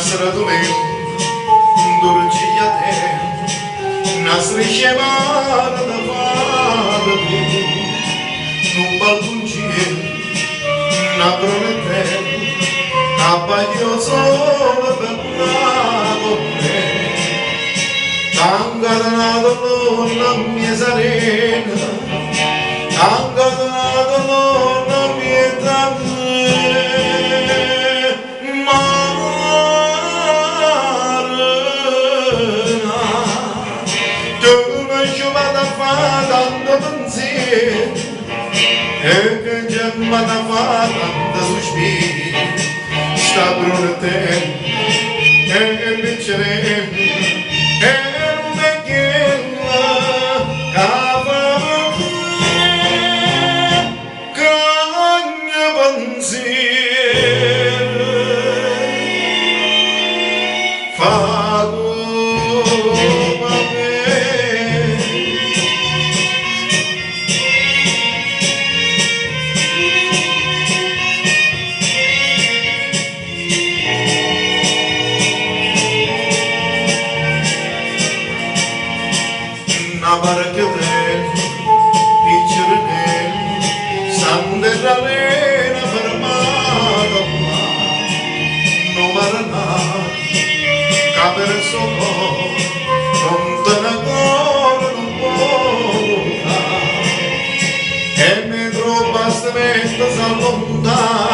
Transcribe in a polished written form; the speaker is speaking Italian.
Nasratulem durciyate Nasri şevar da vardı Nubalgunci Nabronete Capaglioso Bernardo Tangarnado non mia sarena Tangarnado non mia E che gemma da fata da sospiri sta brunete e vincere e non è che la cavolo cagna pensiero fago Barcatel, Pichurel, Sanderalena fermata, no marana, capersono, lontanagora non può, e ne troppa stretta s'allontana.